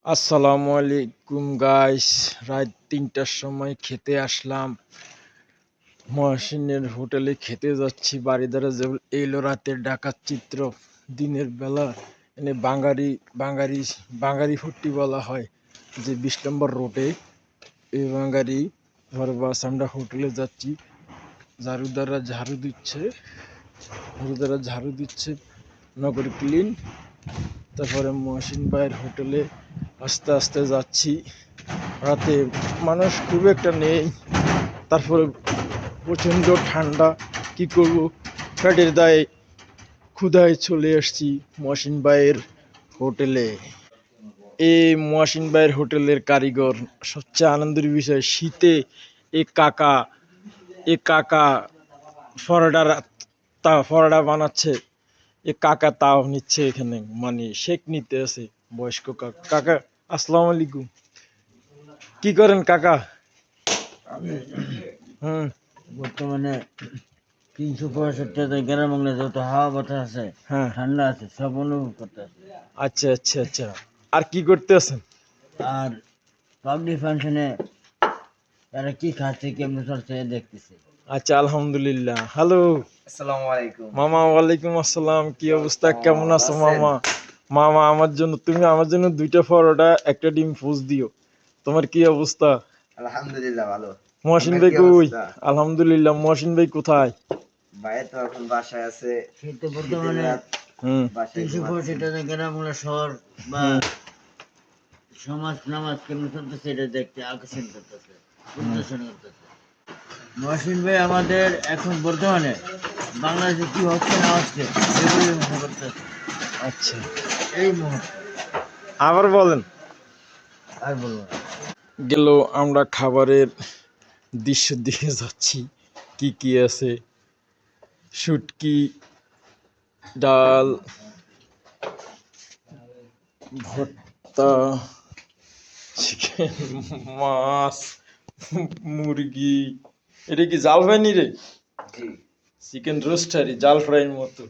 আসসালামু আলাইকুম গাইস, রাত ৩টার সময় খেতে আসলাম। মহসিনের হোটেলে খেতে যাচ্ছি। বারিধারা এলো রাতের ঢাকার চিত্র। দিনের বেলা এনে বাঙারি ফুটি বলা হয়, যে ২০ নম্বর রোডে এই বাঙারি বাস। আমরা হোটেলে যাচ্ছি। ঝাড়ু দিচ্ছে নগর ক্লিন। তারপরে মহসিন ভাইয়ের হোটেলে আস্তে আস্তে যাচ্ছি। রাতে মানুষ খুব একটা নেই, তারপরে প্রচণ্ড ঠান্ডা। কি করব, পেটের দায়ে ক্ষুধায় চলে এসেছি মহসিন ভাইয়ের হোটেলে। এই মহসিন ভাইয়ের হোটেলের কারিগর সবচেয়ে আনন্দের বিষয়, শীতে এ কাকা ফরডা বানাচ্ছে। এ কাকা তাও নিচ্ছে এখানে, মানে শেক নিতে আছে বয়স্ক কাকা। কাকা আসসালামু আলাইকুম, কি করেন কাকা? হুম। বর্তমানে ৩৬৫ গ্রাম বাংলা যত হাওয়া বাতাস আছে, হ্যাঁ, ঠান্ডা আছে, সব অনুভব করতে আছে। আচ্ছা আচ্ছা আচ্ছা। আর কি করতে আছেন? আর পাবলিক ফাংশনে তারা কি খাচ্ছে, কেমন চলছে দেখতেছি। আচ্ছা, আলহামদুলিল্লাহ। হ্যালো আসসালামু আলাইকুম মামা। ওয়ালাইকুম আসসালাম। কি অবস্থা, কেমন আছো মামা? মামা তুমি আমার জন্য 2টা পরোটা, একটা ডিম ফুজ দিও। তোমার কি অবস্থা? আলহামদুলিল্লাহ ভালো। মহসিন আপনার ভাই কি কই? অবস্থা? আলহামদুলিল্লাহ। মহসিন ভাই কোথায়? ভাই তো এখন বাসায় আছে। শীতে বর্তমানে হুম বাসায় ৩৬৫ গ্রাম বাংলা শহর বা হুম সমাজ নামাজ কেমন চলতেছে এটা দেখতে আকর্ষণ করতেছে, উদ্দেশ্যন করতেছে। মহসিন ভাই আমাদের এখন বর্তমানে বাংলাদেশে কি হচ্ছে না হচ্ছে সেগুলি মনে করতেছে আচ্ছা, এই মুহূর্তে। আবার বলেন। আর বলবো না। গেল, আমরা খাবারের দৃশ্যের দিকে যাচ্ছি। কি কি আছে? শুটকি, ডাল, ভর্তা, চিকেন, মাছ, মুরগি। এটা কি জাল ফ্রাই রে? জি চিকেন রোস্টারি, জাল ফ্রাইয়ের মতো।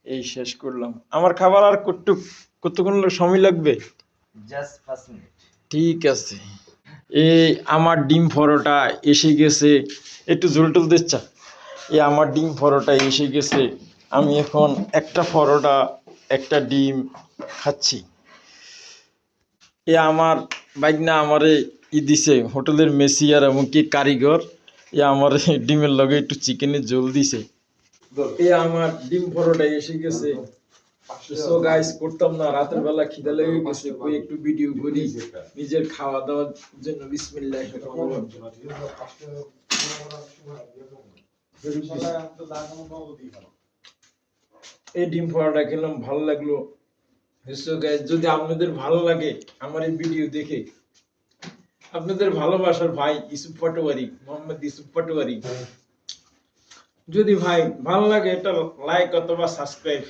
এই শেষ করলাম আমার খাবার। আর কতক্ষণ সময় লাগবে? Just 5 minute. ঠিক আছে। এই আমার ডিম পরোটা এসে গেছে। একটু ঝোল টোল দিচ্ছা? এই আমার ডিম পরোটা এসে গেছে। আমি এখন একটা পরোটা, একটা ডিম খাচ্ছি। এ আমার বাইকনা আমারে দিছে, হোটেলের মেসিয়ার এবং কি কারিগর। এ আমার ডিমের লগে একটু চিকেনের ঝোল দিছে। এ আমার ডিম পরোটা এসে গেছে। সো গাইস, করতাম না, রাতের বেলা খিদা লেগে গেছে, কই একটু ভিডিও করি নিজের খাওয়া দাওয়ার জন্য। বিসমিল্লাহির রহমানির রহিম। এই ডিম পরোটা খেলাম, ভালো লাগলো। সো গাইস, যদি আপনাদের ভালো লাগে আমার এই ভিডিও দেখে, আপনাদের ভালোবাসার ভাই ইউসুফ পাটোয়ারি, মোহাম্মদ ইউসুফ পাটোয়ারি, যদি ভাই ভালো লাগে এটা লাইক অথবা সাবস্ক্রাইব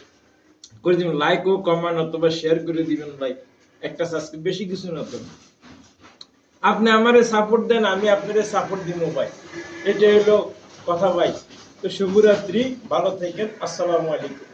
করে দিবেন। লাইক ও কমেন্ট অথবা শেয়ার করে দিবেন ভাই। একটা সাবস্ক্রাইব, বেশি কিছু না তো। আপনি আমারে সাপোর্ট দেন, আমি আপনারে সাপোর্ট দিব ভাই। এটা হলো কথা ভাই। তো শুভরাত্রি, ভালো থাকেন। আসসালামু আলাইকুম।